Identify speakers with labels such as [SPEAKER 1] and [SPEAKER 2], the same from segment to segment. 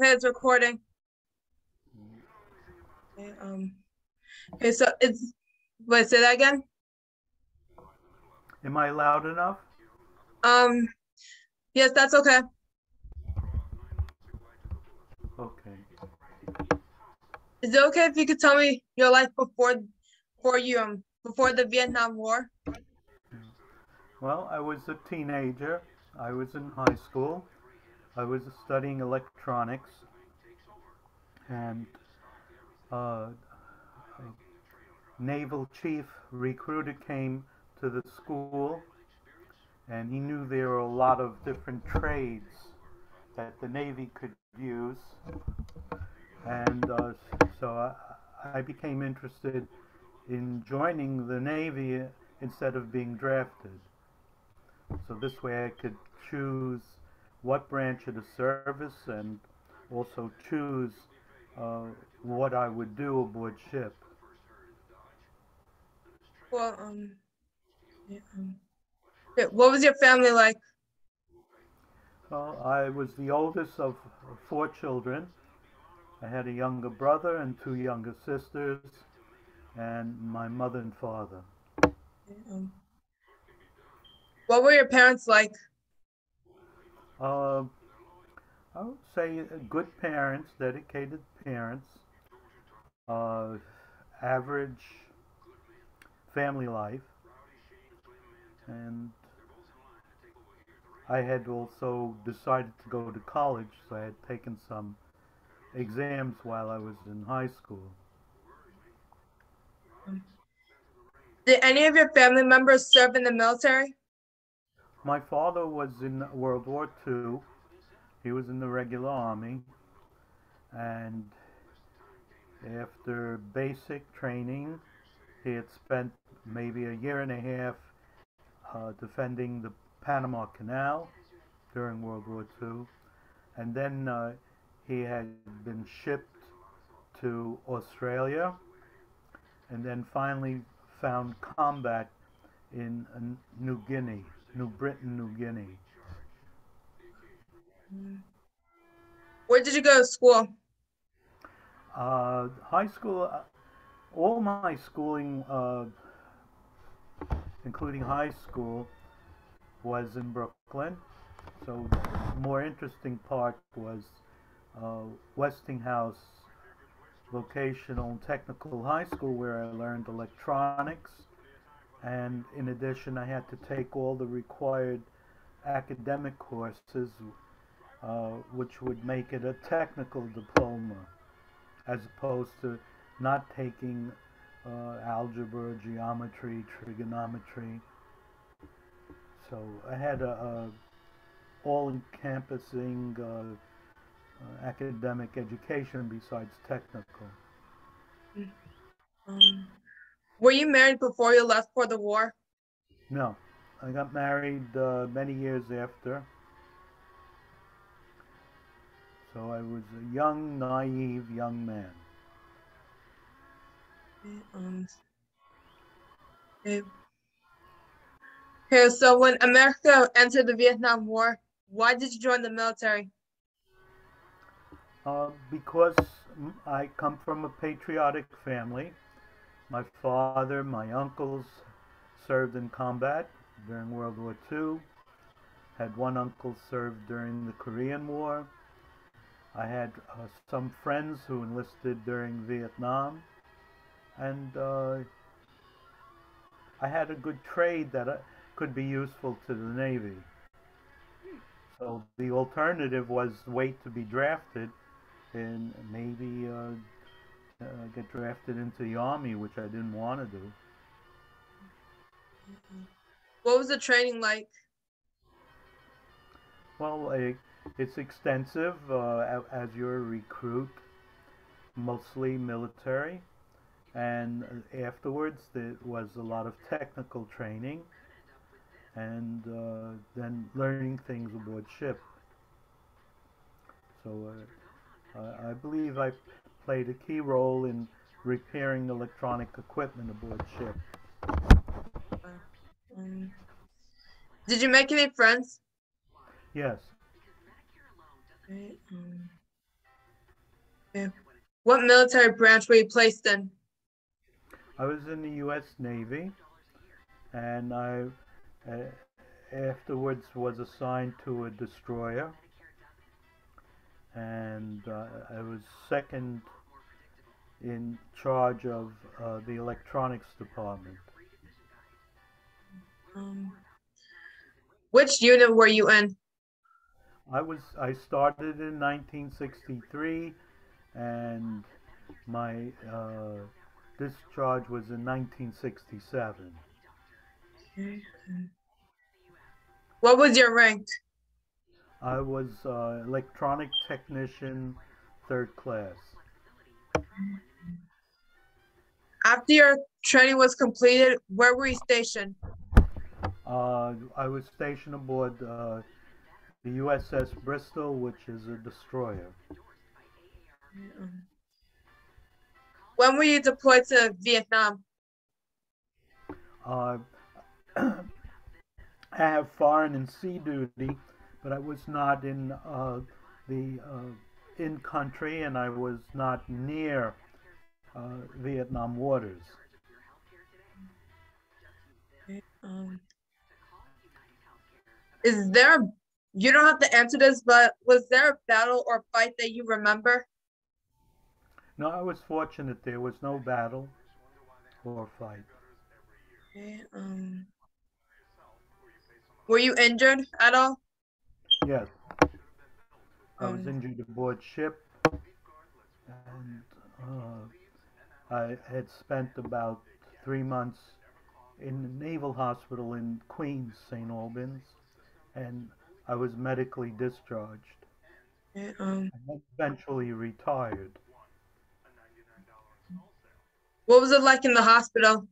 [SPEAKER 1] Okay, it's recording. Okay, okay, so it's, wait, say that again?
[SPEAKER 2] Am I loud enough?
[SPEAKER 1] Um, yes, that's okay.
[SPEAKER 2] Okay.
[SPEAKER 1] Is it okay if you could tell me your life before the Vietnam War?
[SPEAKER 2] Well, I was a teenager. I was in high school. I was studying electronics, and uh, Naval Chief recruiter came to the school, and he knew there were a lot of different trades that the Navy could use, and so I became interested in joining the Navy instead of being drafted. So this way I could choose what branch of the service and also choose uh, what I would do aboard ship.
[SPEAKER 1] Well, yeah, okay, what was your family like?
[SPEAKER 2] Well, I was the oldest of four children. I had a younger brother and two younger sisters, and my mother and father.
[SPEAKER 1] Um, what were your parents like?
[SPEAKER 2] Uh, I would say good parents, dedicated parents, uh, average family life, and I had also decided to go to college, so I had taken some exams while I was in high school.
[SPEAKER 1] Um, did any of your family members serve in the military?
[SPEAKER 2] My father was in World War II. He was in the regular army, and after basic training, he had spent maybe a year and a half defending the Panama Canal during World War II, and then he had been shipped to Australia, and then finally found combat in New Guinea, New Britain, New Guinea.
[SPEAKER 1] Mm. Where did you go to school?
[SPEAKER 2] High school, all my schooling, including high school, was in Brooklyn. So the more interesting part was uh, Westinghouse Vocational and Technical High School, where I learned electronics. And in addition, I had to take all the required academic courses, which would make it a technical diploma, as opposed to not taking algebra, geometry, trigonometry. So I had a all-encompassing academic education besides technical.
[SPEAKER 1] Mm. Um, were you married before you left for the war?
[SPEAKER 2] No, I got married many years after, so I was a young, naive young man.
[SPEAKER 1] Okay, okay. Okay, so when America entered the Vietnam War, why did you join the military?
[SPEAKER 2] Because I come from a patriotic family. My father, my uncles served in combat during World War II. Had one uncle served during the Korean War. I had some friends who enlisted during Vietnam, and I had a good trade that could be useful to the Navy. So the alternative was wait to be drafted and maybe get drafted into the Army, which I didn't want to do.
[SPEAKER 1] What was the training like?
[SPEAKER 2] Well, it's extensive as you're a recruit, mostly military, and afterwards there was a lot of technical training and then learning things aboard ship. So I believe I played a key role in repairing electronic equipment aboard ship.
[SPEAKER 1] Uh, Um, did you make any friends?
[SPEAKER 2] Yes,
[SPEAKER 1] Okay, Yeah. What military branch were you placed in?
[SPEAKER 2] I was in the U.S. Navy, and I afterwards was assigned to a destroyer, and I was second in charge of the electronics department.
[SPEAKER 1] Um, which unit were you in?
[SPEAKER 2] I started in 1963, and my discharge was in 1967.
[SPEAKER 1] Okay. What was your rank?
[SPEAKER 2] I was electronic technician, third class.
[SPEAKER 1] After your training was completed, where were you stationed?
[SPEAKER 2] I was stationed aboard the USS Bristol, which is a destroyer.
[SPEAKER 1] Um, when were you deployed to Vietnam?
[SPEAKER 2] Uh, I have foreign and sea duty, but I was not in the in country, and I was not near Vietnam waters.
[SPEAKER 1] Um, is there, you don't have to answer this, but was there a battle or fight that you remember?
[SPEAKER 2] No, I was fortunate there was no battle or fight.
[SPEAKER 1] Okay. Were you injured at all?
[SPEAKER 2] Yes, I was
[SPEAKER 1] Um,
[SPEAKER 2] injured aboard ship, and I had spent about 3 months in the Naval Hospital in Queens, St. Albans, and I was medically discharged
[SPEAKER 1] okay.
[SPEAKER 2] and eventually retired.
[SPEAKER 1] What was it like in the hospital?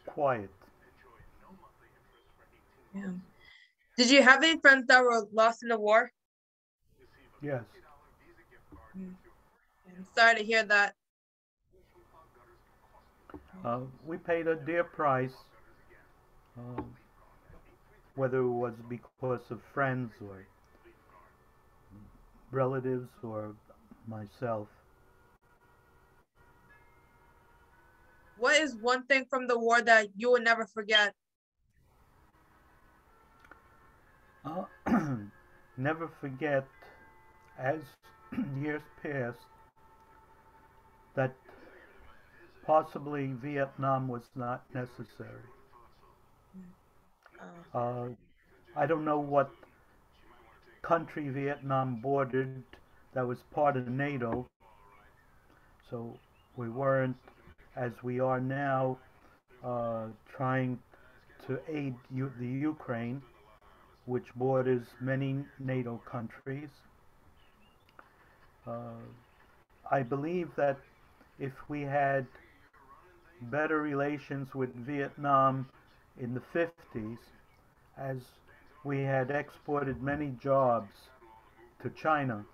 [SPEAKER 2] Quiet.
[SPEAKER 1] Yeah. Did you have any friends that were lost in the war?
[SPEAKER 2] Yes.
[SPEAKER 1] Mm, I'm sorry to hear that.
[SPEAKER 2] We paid a dear price, uh, whether it was because of friends or relatives or myself.
[SPEAKER 1] What is one thing from the war that you will never forget?
[SPEAKER 2] Uh, Never forget, as years passed, that possibly Vietnam was not necessary.
[SPEAKER 1] Uh,
[SPEAKER 2] Uh, I don't know what country Vietnam bordered that was part of NATO, so we weren't, as we are now, trying to aid the Ukraine, which borders many NATO countries. Uh, I believe that if we had better relations with Vietnam in the 50s, as we had exported many jobs to China,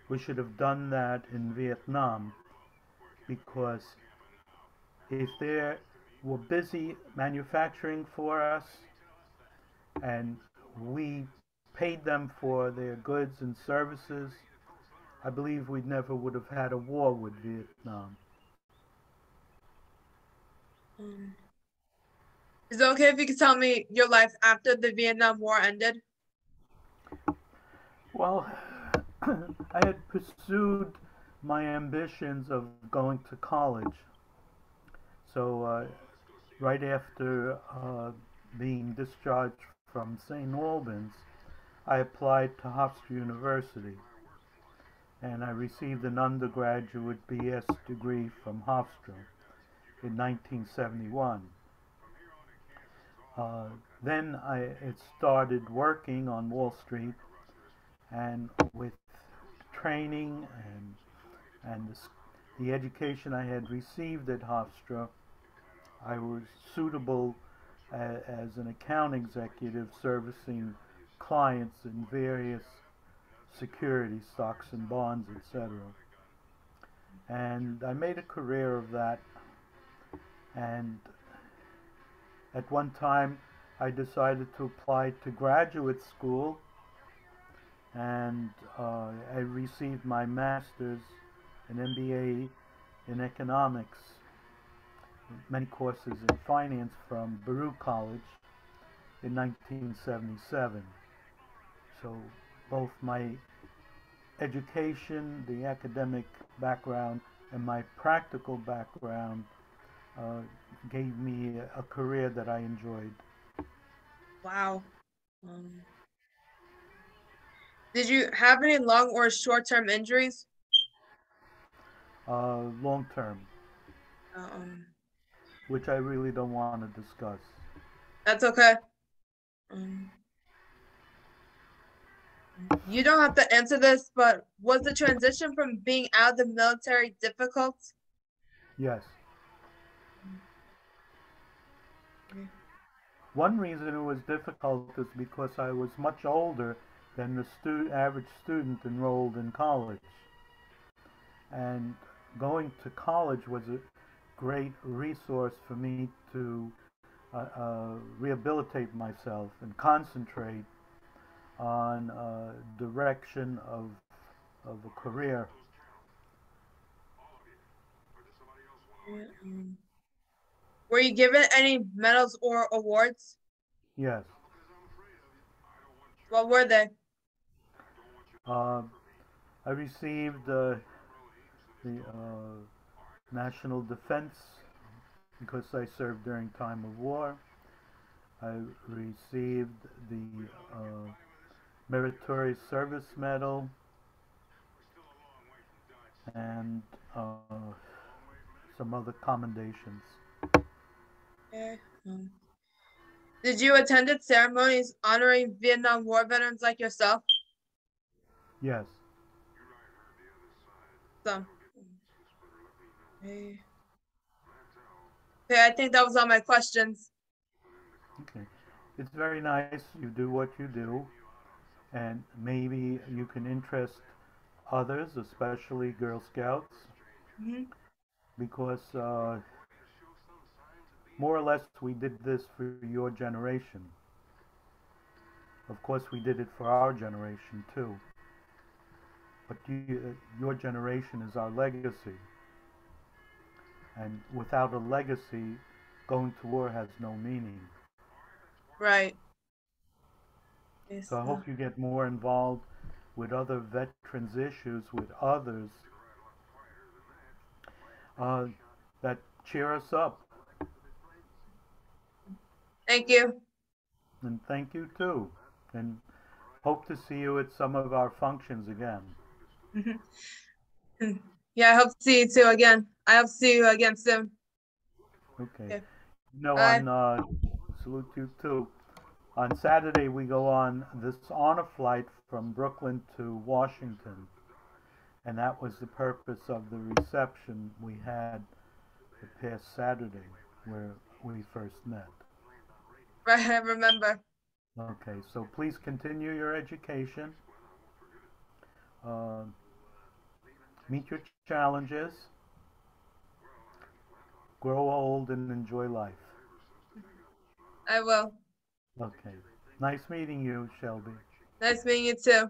[SPEAKER 2] we should have done that in Vietnam, because if they were busy manufacturing for us and we paid them for their goods and services, I believe we never would have had a war with Vietnam.
[SPEAKER 1] um, is it okay if you could tell me your life after the Vietnam War ended?
[SPEAKER 2] Well, I had pursued my ambitions of going to college. So, right after being discharged from St. Albans, I applied to Hofstra University, and I received an undergraduate BS degree from Hofstra in 1971. Uh, then I started working on Wall Street, and with training and the education I had received at Hofstra, I was suitable as an account executive servicing clients in various securities, stocks and bonds, etc. And I made a career of that. And at one time, I decided to apply to graduate school, and I received my master's and MBA in economics, many courses in finance from Baruch College in 1977. So both my education, the academic background, and my practical background uh, gave me a career that I enjoyed.
[SPEAKER 1] Wow. Um, did you have any long or short-term injuries?
[SPEAKER 2] Long term,
[SPEAKER 1] Um,
[SPEAKER 2] which I really don't want to discuss.
[SPEAKER 1] that's okay. Um, you don't have to answer this, but was the transition from being out of the military difficult?
[SPEAKER 2] Yes.
[SPEAKER 1] Okay.
[SPEAKER 2] One reason it was difficult is because I was much older than the average student enrolled in college. And going to college was a great resource for me to rehabilitate myself and concentrate on direction of a career.
[SPEAKER 1] Yeah, were you given any medals or awards?
[SPEAKER 2] Yes.
[SPEAKER 1] What were they?
[SPEAKER 2] Uh, I received the National Defense because I served during time of war. I received the Meritorious Service Medal and some other commendations.
[SPEAKER 1] Okay. Did you attend ceremonies honoring Vietnam War veterans like yourself?
[SPEAKER 2] Yes.
[SPEAKER 1] Some. Okay. Okay, I think that was all my questions.
[SPEAKER 2] Okay. It's very nice you do what you do, and maybe you can interest others, especially Girl Scouts,
[SPEAKER 1] Mm-hmm.
[SPEAKER 2] because more or less we did this for your generation. Of course, we did it for our generation too. But your generation is our legacy. And without a legacy, going to war has no meaning.
[SPEAKER 1] Right.
[SPEAKER 2] So
[SPEAKER 1] Yes.
[SPEAKER 2] I hope you get more involved with other veterans issues with others uh, that cheer us up.
[SPEAKER 1] Thank you.
[SPEAKER 2] And thank you too. And hope to see you at some of our functions again.
[SPEAKER 1] Yeah, I hope to see you too again. I hope to see you again soon.
[SPEAKER 2] Okay.
[SPEAKER 1] Okay. Bye.
[SPEAKER 2] On salute you too. On Saturday we go on this honor flight from Brooklyn to Washington, and that was the purpose of the reception we had the past Saturday, where we first met.
[SPEAKER 1] Right, I remember.
[SPEAKER 2] Okay, so please continue your education, uh, meet your challenges, grow old, and enjoy life.
[SPEAKER 1] I will.
[SPEAKER 2] Okay. Nice meeting you, Shelby.
[SPEAKER 1] Nice meeting you too.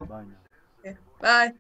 [SPEAKER 2] Bye now.
[SPEAKER 1] Okay. Bye.